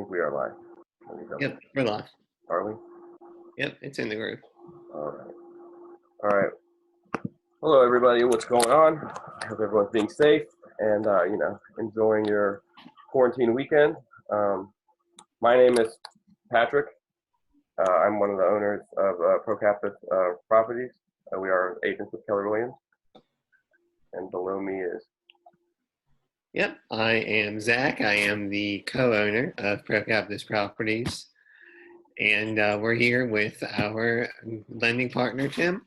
think we are live. Let me double. Yep, we're live. Are we? Yep, it's in the group. All right. All right. Hello, everybody. What's going on? I hope everyone's being safe and enjoying your quarantine weekend. My name is Patrick. I'm one of the owners of PreApproval Properties. We are agents with Keller Williams, and below me is. Yep, I am Zach. I am the co-owner of PreApproval Properties, and we're here with our lending partner, Tim.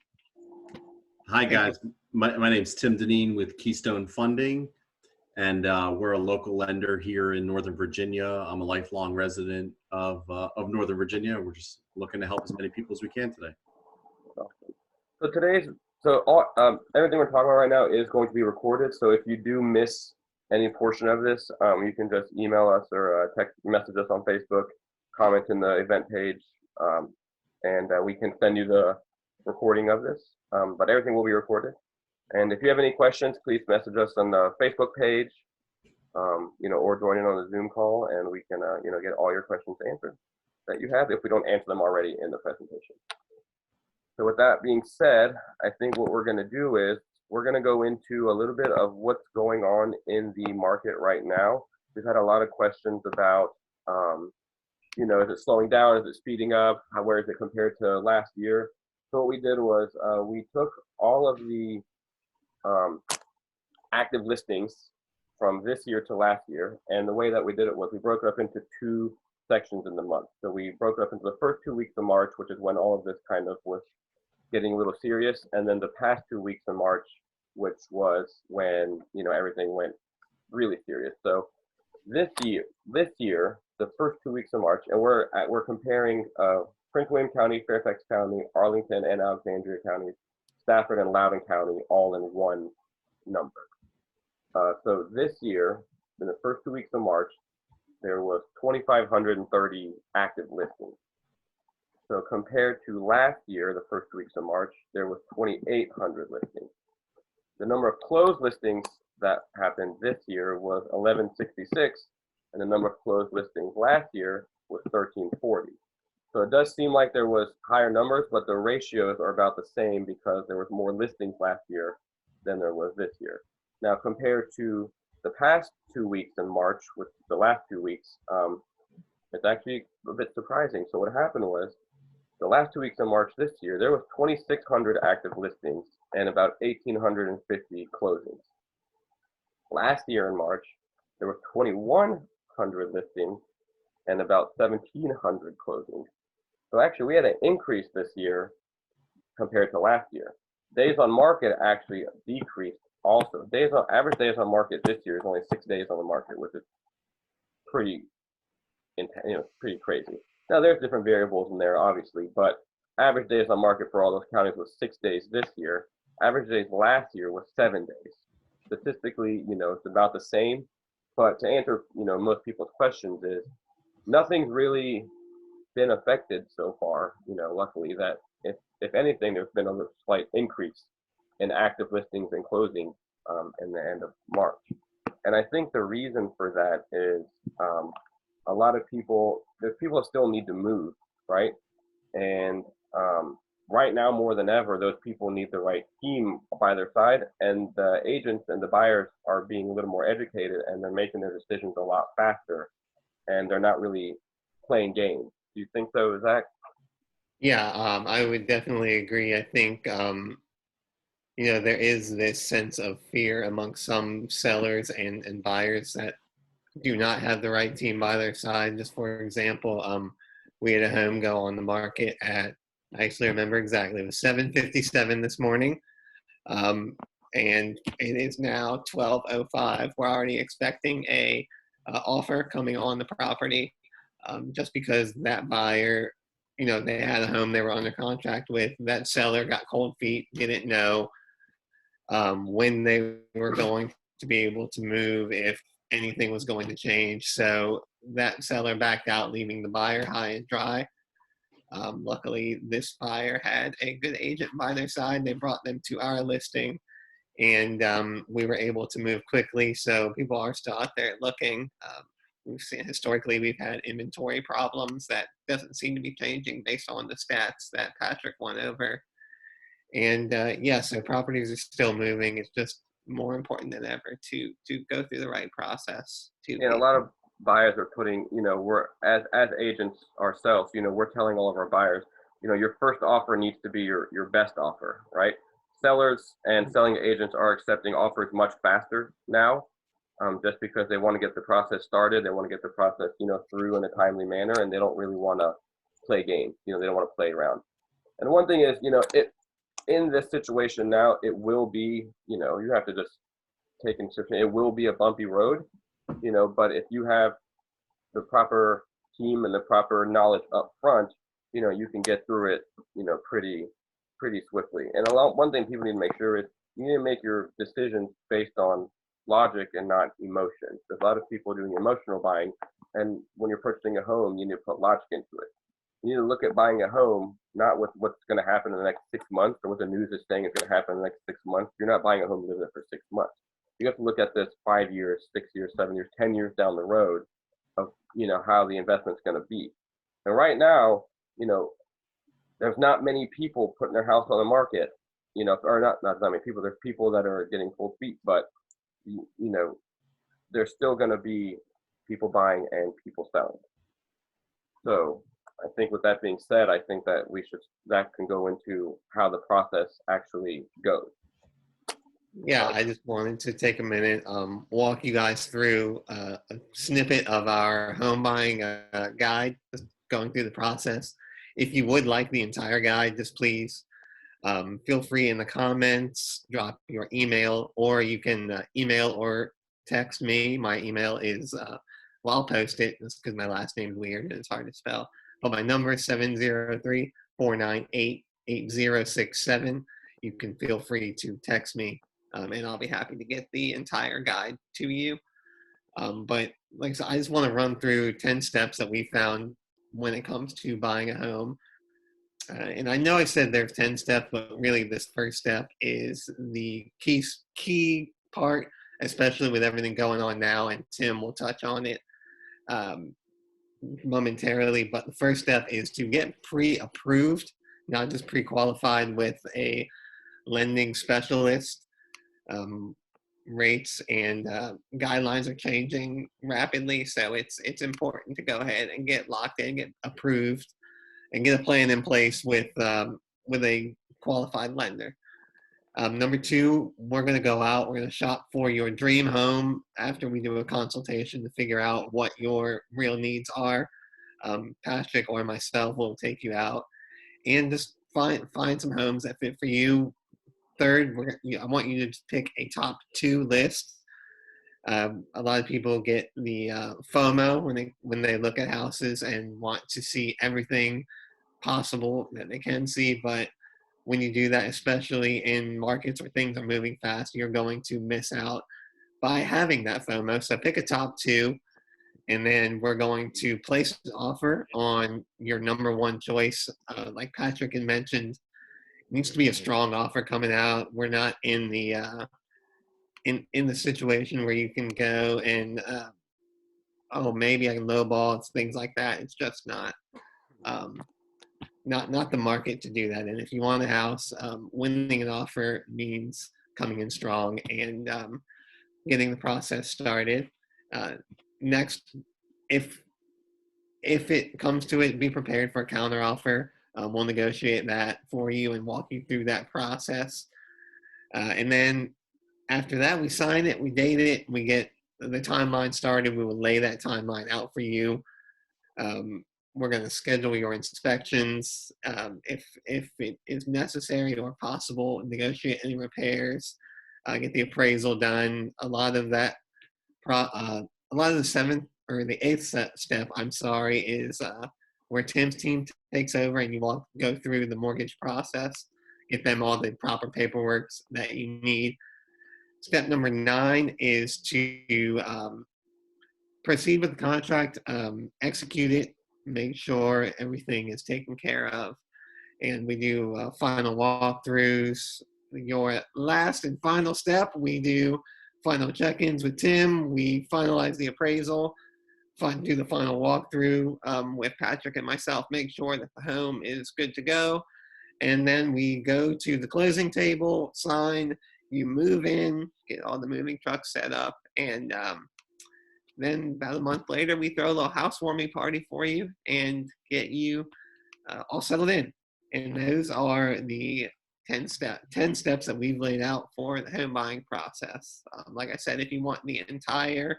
Hi, guys. My name's Tim Deneen with Keystone Funding, and we're a local lender here in Northern Virginia. I'm a lifelong resident of Northern Virginia. We're just looking to help as many people as we can today. So everything we're talking about right now is going to be recorded. So if you do miss any portion of this, you can just email us or text message us on Facebook, comment in the event page, and we can send you the recording of this. But everything will be recorded. And if you have any questions, please message us on the Facebook page, or join in on the Zoom call, and we can, get all your questions answered that you have if we don't answer them already in the presentation. So with that being said, I think what we're going to do is we're going to go into a little bit of what's going on in the market right now. We've had a lot of questions about, is it slowing down? Is it speeding up? Where is it compared to last year? So what we did was we took all of the active listings from this year to last year, and the way that we did it was we broke it up into two sections in the month. So we broke it up into the first 2 weeks of March, which is when all of this kind of was getting a little serious, and then the past 2 weeks of March, which was when everything went really serious. So this year, the first 2 weeks of March, and we're comparing Prince William County, Fairfax County, Arlington and Alexandria counties, Stafford and Loudoun County, all in one number. So this year, in the first 2 weeks of March, there was 2,530 active listings. So compared to last year, the first 2 weeks of March, there was 2,800 listings. The number of closed listings that happened this year was 1,166, and the number of closed listings last year was 1,340. So it does seem like there was higher numbers, but the ratios are about the same because there was more listings last year than there was this year. Now, compared to the past 2 weeks in March, with the last 2 weeks, it's actually a bit surprising. So what happened was, the last 2 weeks in March this year, there was 2,600 active listings and about 1,850 closings. Last year in March, there were 2,100 listings and about 1,700 closings. So actually, we had an increase this year compared to last year. Days on market actually decreased also. Average days on market this year is only 6 days on the market, which is pretty crazy. Now, there's different variables in there, obviously, but average days on market for all those counties was 6 days this year. Average days last year was 7 days. Statistically, it's about the same. But to answer, most people's questions is nothing's really been affected so far. Luckily, that if anything, there's been a slight increase in active listings and closings in the end of March. And I think the reason for that is a lot of people still need to move, right? And right now, more than ever, those people need the right team by their side, and the agents and the buyers are being a little more educated, and they're making their decisions a lot faster, and they're not really playing games. Do you think so, Zach? Yeah, I would definitely agree. I think, there is this sense of fear among some sellers and buyers that do not have the right team by their side. Just for example, we had a home go on the market at, I actually remember exactly, it was 7:57 this morning, and it is now 12:05. We're already expecting a offer coming on the property, just because that buyer, they had a home they were under contract with. That seller got cold feet, didn't know when they were going to be able to move, if anything was going to change. So that seller backed out, leaving the buyer high and dry. Luckily, this buyer had a good agent by their side. They brought them to our listing, and we were able to move quickly. So people are still out there looking. we've seen historically we've had inventory problems that doesn't seem to be changing based on the stats that Patrick went over. And yeah, so properties are still moving. It's just more important than ever to go through the right process. And a lot of buyers are putting, we're as agents ourselves, we're telling all of our buyers, your first offer needs to be your best offer, right? Sellers and selling agents are accepting offers much faster now, just because they want to get the process started. They want to get the process, through in a timely manner, and they don't really want to play games. They don't want to play around. And one thing is, in this situation now, it will be, you have to just take into consideration, it will be a bumpy road, but if you have the proper team and the proper knowledge up front, you can get through it, pretty swiftly. And one thing people need to make sure is you need to make your decisions based on logic and not emotion. There's a lot of people doing emotional buying, and when you're purchasing a home, you need to put logic into it. You need to look at buying a home not with what's going to happen in the next 6 months or what the news is saying is going to happen in the next 6 months. You're not buying a home to live in for 6 months. You have to look at this 5 years, 6 years, 7 years, 10 years down the road of, how the investment's going to be. And right now, there's not many people putting their house on the market, or not that many people. There's people that are getting cold feet, but, there's still going to be people buying and people selling. So I think with that being said, I think that that can go into how the process actually goes. Yeah, I just wanted to take a minute, walk you guys through a snippet of our home buying guide, just going through the process. If you would like the entire guide, just please feel free in the comments, drop your email, or you can email or text me. My email is, well, I'll post it just because my last name is weird and it's hard to spell. But my number is 703-498-8067. You can feel free to text me, and I'll be happy to get the entire guide to you. But like I said, I just want to run through 10 steps that we found when it comes to buying a home. And I know I said there's 10 steps, but really this first step is the key part, especially with everything going on now, and Tim will touch on it momentarily. But the first step is to get pre-approved, not just pre-qualified with a lending specialist. Rates and guidelines are changing rapidly, so it's important to go ahead and get locked in, get approved, and get a plan in place with a qualified lender. Number two, we're going to go out, we're going to shop for your dream home after we do a consultation to figure out what your real needs are. Patrick or myself will take you out and just find some homes that fit for you. Third, I want you to pick a top 2 list. A lot of people get the FOMO when they look at houses and want to see everything possible that they can see, but when you do that, especially in markets where things are moving fast, you're going to miss out by having that FOMO. So pick a top 2, and then we're going to place an offer on your number 1 choice. Like Patrick had mentioned, it needs to be a strong offer coming out. We're not in the in the situation where you can go and maybe I can lowball, it's things like that. It's just not the market to do that. And if you want a house, winning an offer means coming in strong and getting the process started. Next, if it comes to it, be prepared for a counteroffer. We'll negotiate that for you and walk you through that process. And then after that, we sign it, we date it, we get the timeline started. We will lay that timeline out for you. We're going to schedule your inspections. If it is necessary or possible, negotiate any repairs, get the appraisal done. A lot of the 7th or the 8th step, is where Tim's team takes over and you go through the mortgage process, get them all the proper paperwork that you need. Step number 9 is to proceed with the contract, execute it, make sure everything is taken care of. And we do final walkthroughs. Your last and final step, we do final check-ins with Tim. We finalize the appraisal. do the final walkthrough with Patrick and myself, make sure that the home is good to go. And then we go to the closing table, sign, you move in, get all the moving trucks set up, and then about a month later, we throw a little housewarming party for you and get you all settled in. And those are the 10 steps that we've laid out for the home buying process. Like I said, if you want the entire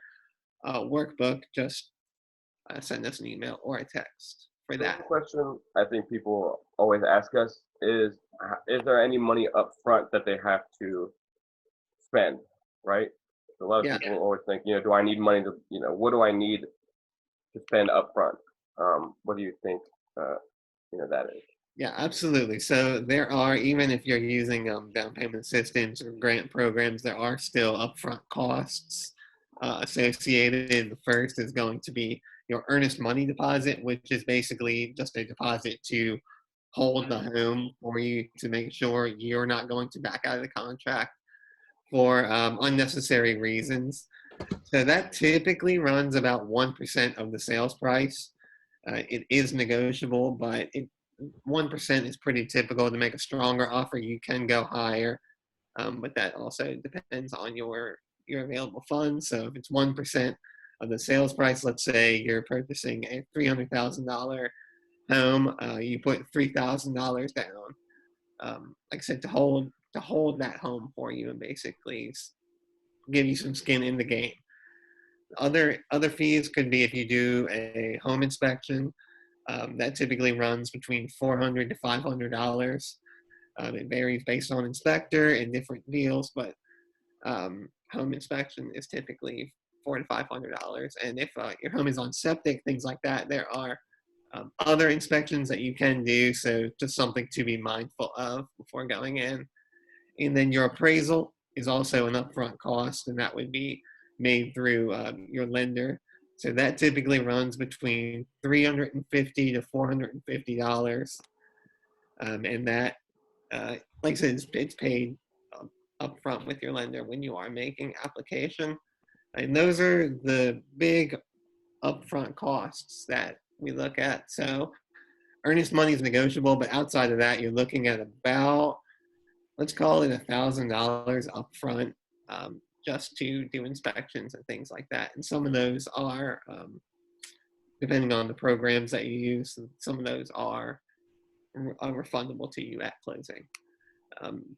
workbook, just send us an email or a text for The that. question I think people always ask us is there any money up front that they have to spend, right? A lot of Yeah. people always think, do I need money to, what do I need to spend up front? What do you think, that is? Yeah, absolutely. So there are, even if you're using down payment assistance or grant programs, there are still upfront costs associated. The first is going to be your earnest money deposit, which is basically just a deposit to hold the home for you to make sure you're not going to back out of the contract for unnecessary reasons. So that typically runs about 1% of the sales price. It is negotiable, but 1% is pretty typical. To make a stronger offer, you can go higher, but that also depends on your available funds. So if it's 1% of the sales price, let's say you're purchasing a $300,000 home, you put $3,000 down. Like I said, to hold that home for you and basically give you some skin in the game. Other fees could be if you do a home inspection. That typically runs between $400 to $500. It varies based on inspector and different deals, but home inspection is typically $400 to $500. And if your home is on septic, things like that, there are other inspections that you can do. So just something to be mindful of before going in. And then your appraisal is also an upfront cost, and that would be made through your lender. So that typically runs between $350 to $450, and that, like I said, it's paid upfront with your lender when you are making application. And those are the big upfront costs that we look at. So earnest money is negotiable, but outside of that, you're looking at about, let's call it $1,000 upfront, just to do inspections and things like that. And some of those are, depending on the programs that you use, some of those are refundable to you at closing.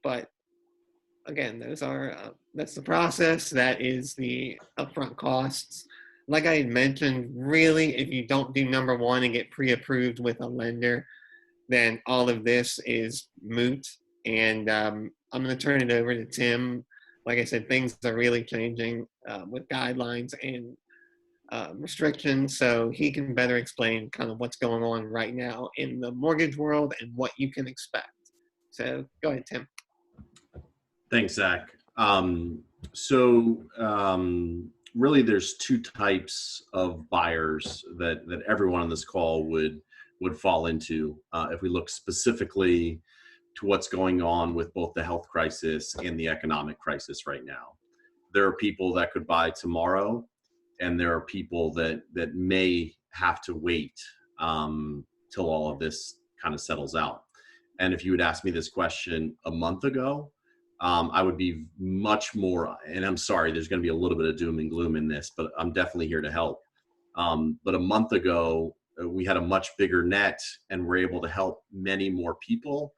But again, those are that's the process. That is the upfront costs. Like I had mentioned, really, if you don't do number one and get pre-approved with a lender, then all of this is moot. And I'm going to turn it over to Tim. Like I said, things are really changing with guidelines and restrictions, so he can better explain kind of what's going on right now in the mortgage world and what you can expect. So go ahead, Tim. Thanks, Zach. Really, there's two types of buyers that everyone on this call would fall into if we look specifically to what's going on with both the health crisis and the economic crisis right now. There are people that could buy tomorrow, and there are people that may have to wait till all of this kind of settles out. And if you had asked me this question a month ago, I would be much more, and I'm sorry, there's going to be a little bit of doom and gloom in this, but I'm definitely here to help. But a month ago, we had a much bigger net and we're able to help many more people.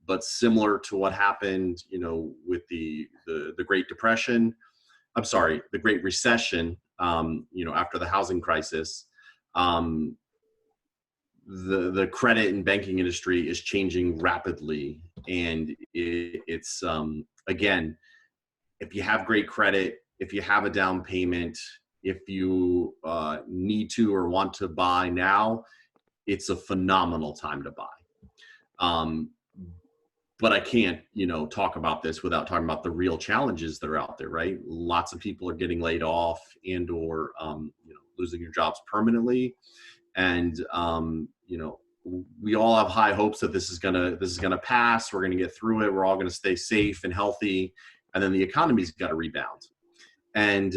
But similar to what happened, with the Great Depression, the Great Recession, after the housing crisis, the credit and banking industry is changing rapidly. And it's again, if you have great credit, if you have a down payment, if you need to or want to buy now, it's a phenomenal time to buy. But I can't, talk about this without talking about the real challenges that are out there, right? Lots of people are getting laid off and or, losing their jobs permanently. And, we all have high hopes that this is gonna pass. We're gonna get through it. We're all gonna stay safe and healthy. And then the economy's got to rebound. And,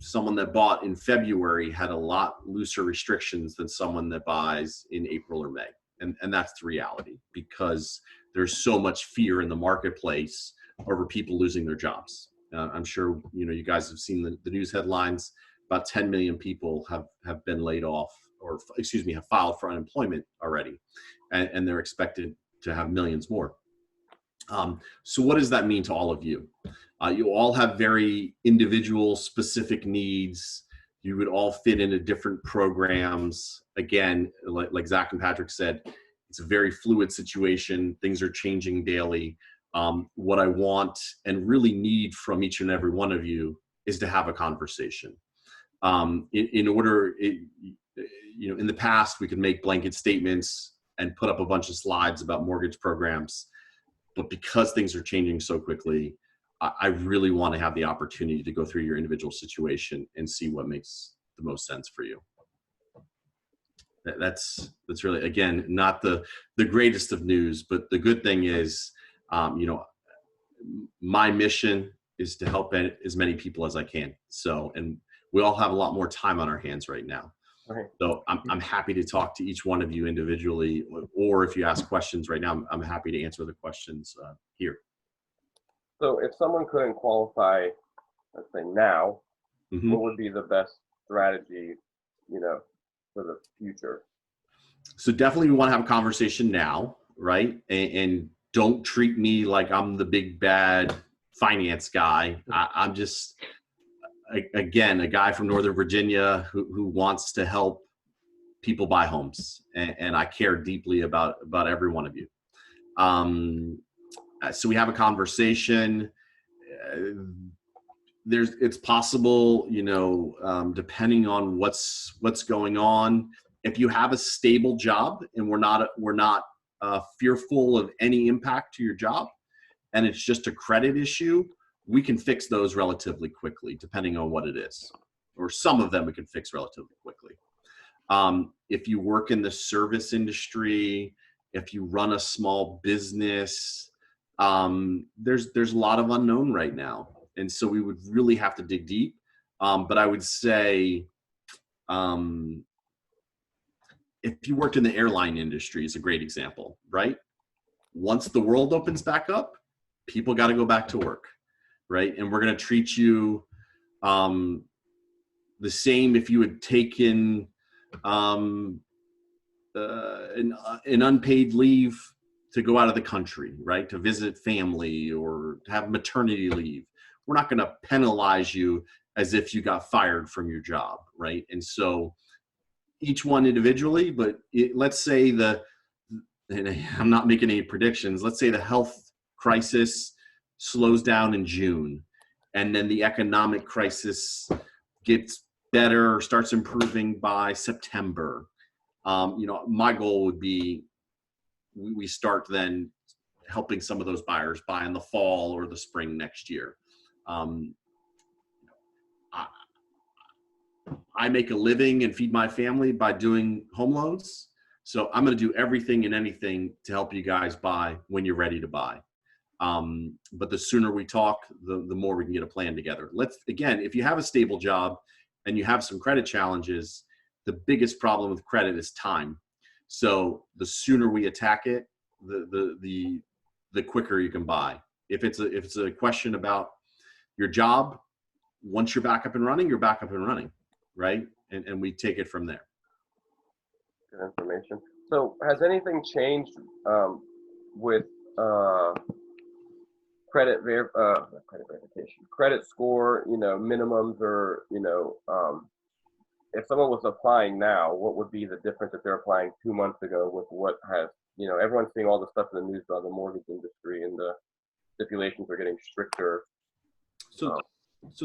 someone that bought in February had a lot looser restrictions than someone that buys in April or May. And that's the reality, because there's so much fear in the marketplace over people losing their jobs. I'm sure you guys have seen the news headlines. About 10 million people have been laid off, or excuse me, have filed for unemployment already, and they're expected to have millions more. So what does that mean to all of you? You all have very individual, specific needs. You would all fit into different programs. Again, like Zach and Patrick said, it's a very fluid situation. Things are changing daily. What I want and really need from each and every one of you is to have a conversation. In order, in the past, we could make blanket statements and put up a bunch of slides about mortgage programs. But because things are changing so quickly, I really want to have the opportunity to go through your individual situation and see what makes the most sense for you. That's really, again, not the greatest of news, but the good thing is, my mission is to help as many people as I can. So, and we all have a lot more time on our hands right now. Okay. So I'm happy to talk to each one of you individually, or if you ask questions right now, I'm happy to answer the questions here. So if someone couldn't qualify, let's say now, Mm-hmm. what would be the best strategy, for the future? So definitely we want to have a conversation now, right? And don't treat me like I'm the big bad finance guy. I'm just, again, a guy from Northern Virginia who wants to help people buy homes, and I care deeply about every one of you. So we have a conversation. It's possible, depending on what's going on. If you have a stable job and we're not fearful of any impact to your job, and it's just a credit issue, we can fix those relatively quickly, depending on what it is. Or some of them we can fix relatively quickly. If you work in the service industry, if you run a small business, there's a lot of unknown right now. And so we would really have to dig deep. But I would say, if you worked in the airline industry is a great example, right? Once the world opens back up, people got to go back to work, right? And we're going to treat you the same if you had taken an unpaid leave to go out of the country, right? To visit family or to have maternity leave. We're not going to penalize you as if you got fired from your job, right? And so each one individually, but let's say and I'm not making any predictions, let's say the health crisis slows down in June, and then the economic crisis gets better, starts improving by September. My goal would be we start then helping some of those buyers buy in the fall or the spring next year. I make a living and feed my family by doing home loans. So I'm going to do everything and anything to help you guys buy when you're ready to buy. But the sooner we talk, the more we can get a plan together. Again, if you have a stable job and you have some credit challenges, the biggest problem with credit is time. So the sooner we attack it, the quicker you can buy. If it's a question about your job, once you're back up and running, you're back up and running, right? And we take it from there. Good information. So has anything changed with credit verification, credit score, minimums, or if someone was applying now, what would be the difference if they're applying 2 months ago with what has, everyone's seeing all the stuff in the news about the mortgage industry and the stipulations are getting stricter. So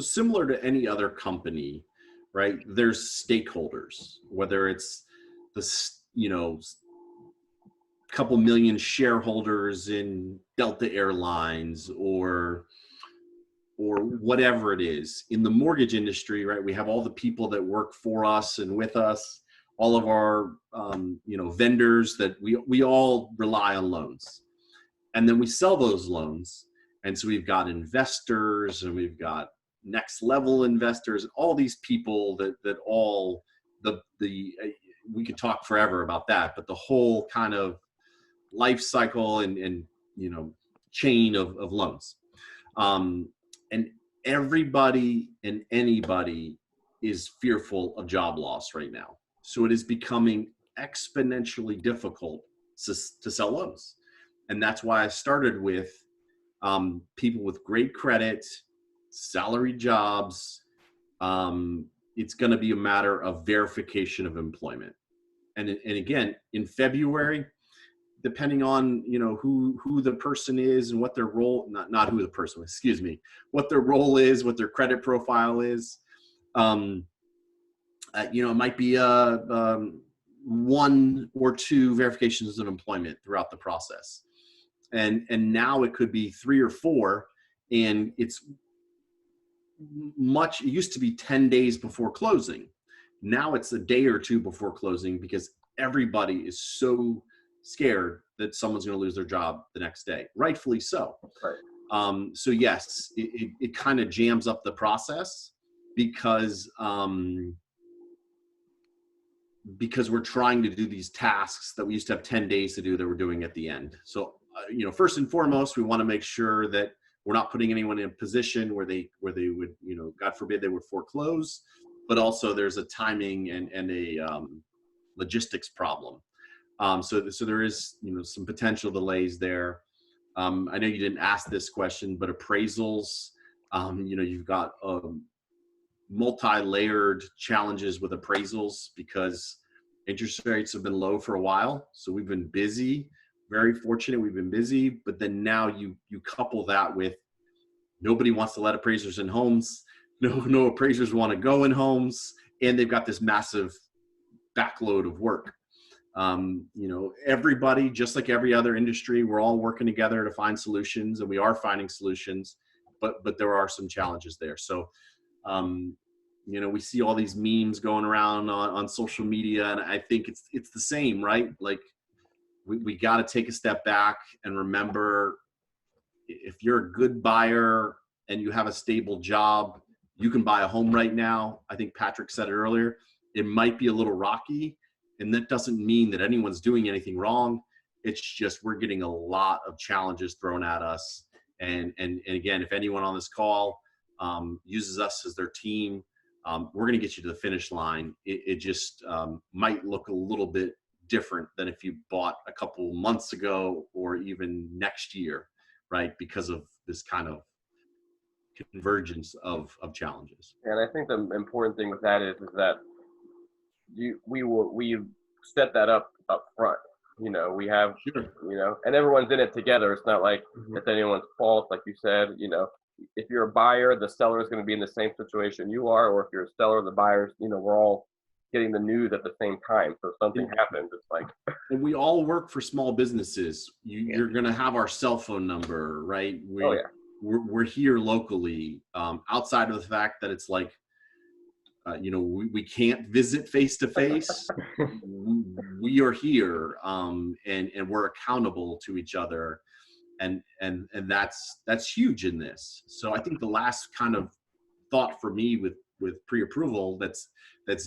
similar to any other company, right? There's stakeholders, whether it's couple million shareholders in Delta Airlines or whatever it is. In the mortgage industry, right, we have all the people that work for us and with us, all of our vendors that we all rely on loans. And then we sell those loans. And so we've got investors and we've got next level investors, all these people that all we could talk forever about that, but the whole kind of life cycle and chain of loans. And everybody and anybody is fearful of job loss right now. So it is becoming exponentially difficult to sell loans. And that's why I started with people with great credit, salary jobs. It's going to be a matter of verification of employment. And again, in February, depending on who the person is and what their role, not who the person, excuse me, what their role is, what their credit profile is, it might be one or two verifications of employment throughout the process, and now it could be 3 or 4, and it's it used to be 10 days before closing. Now it's a day or two before closing because everybody is so scared that someone's going to lose their job the next day, rightfully so. Right. So yes, it kind of jams up the process because we're trying to do these tasks that we used to have 10 days to do that we're doing at the end. So first and foremost, we want to make sure that we're not putting anyone in a position where they would, God forbid, they would foreclose, but also there's a timing and a logistics problem. So there is, some potential delays there. I know you didn't ask this question, but appraisals, you've got multi-layered challenges with appraisals because interest rates have been low for a while. So we've been busy, very fortunate. We've been busy, but then now you couple that with nobody wants to let appraisers in homes. No appraisers want to go in homes, and they've got this massive backload of work. Everybody, just like every other industry, we're all working together to find solutions, and we are finding solutions, but there are some challenges there. So, we see all these memes going around on social media, and I think it's the same, right? Like we got to take a step back and remember, if you're a good buyer and you have a stable job, you can buy a home right now. I think Patrick said it earlier. It might be a little rocky, and that doesn't mean that anyone's doing anything wrong. It's just we're getting a lot of challenges thrown at us. And again, if anyone on this call uses us as their team, we're going to get you to the finish line. It just might look a little bit different than if you bought a couple months ago or even next year, right? Because of this kind of convergence of challenges. And I think the important thing with that is that we set that up front. We have, Sure. and everyone's in it together. It's not like it's anyone's fault, like you said. If you're a buyer, the seller is going to be in the same situation you are, or if you're a seller, the buyers, we're all getting the news at the same time. So if something happens, it's like. And we all work for small businesses. You're going to have our cell phone number, right? We're here locally, outside of the fact that it's like, we can't visit face to face. We are here, and we're accountable to each other, and that's huge in this. So I think the last kind of thought for me with pre-approval that's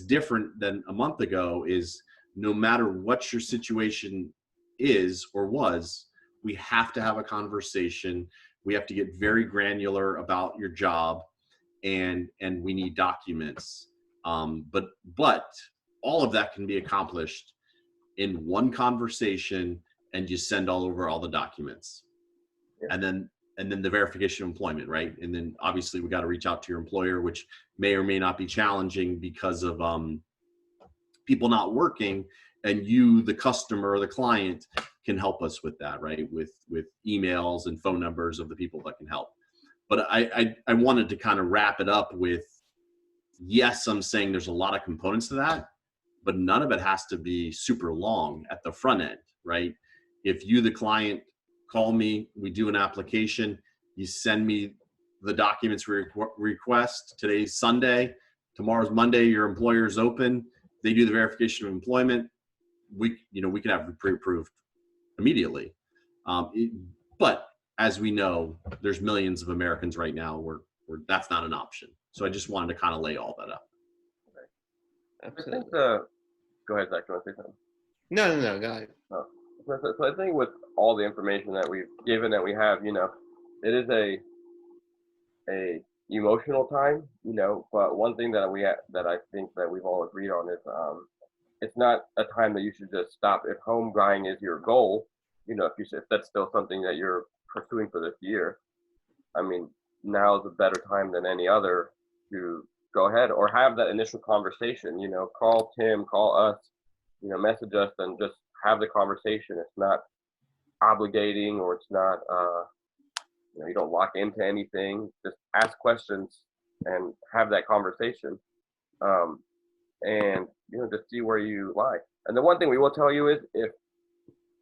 different than a month ago is, no matter what your situation is or was, we have to have a conversation. We have to get very granular about your job, and we need documents. But all of that can be accomplished in one conversation, and you send all over all the documents. Yeah. And then the verification of employment, right? And then obviously we got to reach out to your employer, which may or may not be challenging because of people not working, and you, the customer or the client, can help us with that, right? With emails and phone numbers of the people that can help. But I wanted to kind of wrap it up with, yes, I'm saying there's a lot of components to that, but none of it has to be super long at the front end, right? If you, the client, call me, we do an application, you send me the documents request. Today's Sunday, tomorrow's Monday, your employer's open, they do the verification of employment, we can have it pre-approved immediately. But as we know, there's millions of Americans right now where that's not an option. So I just wanted to kind of lay all that out. I think Absolutely. go ahead, Zach. You want to say something? No, go ahead. So I think with all the information that we've given, that we have, it is a emotional time, but one thing that I think that we've all agreed on is it's not a time that you should just stop. If home buying is your goal, if that's still something that you're pursuing for this year, I mean, now is a better time than any other to go ahead or have that initial conversation. Call Tim, call us, message us, and just have the conversation. It's not obligating, or it's not, you don't lock into anything. Just ask questions and have that conversation, and just see where you lie. And the one thing we will tell you is,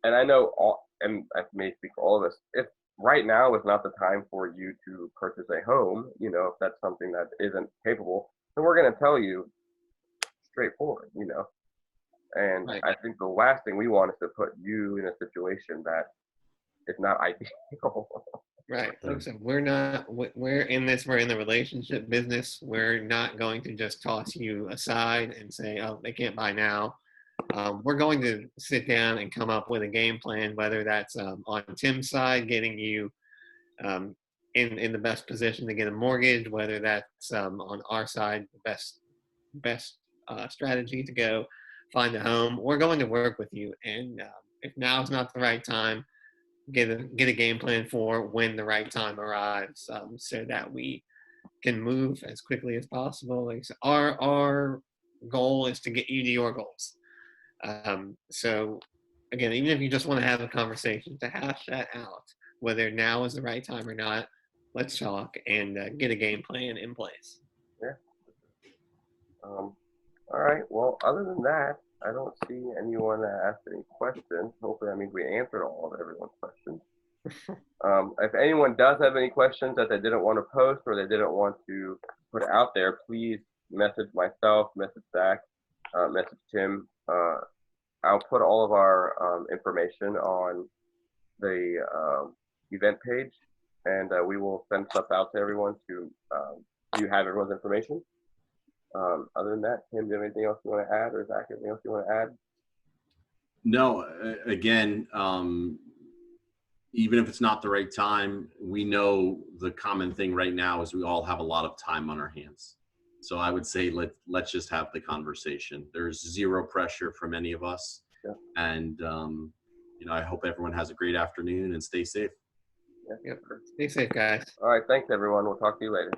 and I know and I may speak for all of us, if right now is not the time for you to purchase a home, if that's something that isn't capable, then we're going to tell you straightforward, And Right. I think the last thing we want is to put you in a situation that is not ideal. Right. Like I said, we're in the relationship business. We're not going to just toss you aside and say, oh, they can't buy now. We're going to sit down and come up with a game plan, whether that's on Tim's side, getting you in the best position to get a mortgage, whether that's on our side, the best strategy to go find a home. We're going to work with you, and if now is not the right time, get a game plan for when the right time arrives, so that we can move as quickly as possible. Like I said, our goal is to get you to your goals. So again, even if you just want to have a conversation to hash that out, whether now is the right time or not, let's talk and get a game plan in place. Yeah. All right. Well, other than that, I don't see anyone that asked any questions. Hopefully, that means we answered all of everyone's questions. If anyone does have any questions that they didn't want to post or they didn't want to put out there, please message myself, message Zach, message Tim. I'll put all of our information on the event page, and we will send stuff out to everyone to you have everyone's information. Other than that, Tim, do you have anything else you want to add, or Zach, anything else you want to add? No, again, even if it's not the right time, we know the common thing right now is we all have a lot of time on our hands. So I would say let's just have the conversation. There's zero pressure from any of us. Yeah. And, I hope everyone has a great afternoon and stay safe. Yeah. Yep. Stay safe, guys. All right. Thanks, everyone. We'll talk to you later.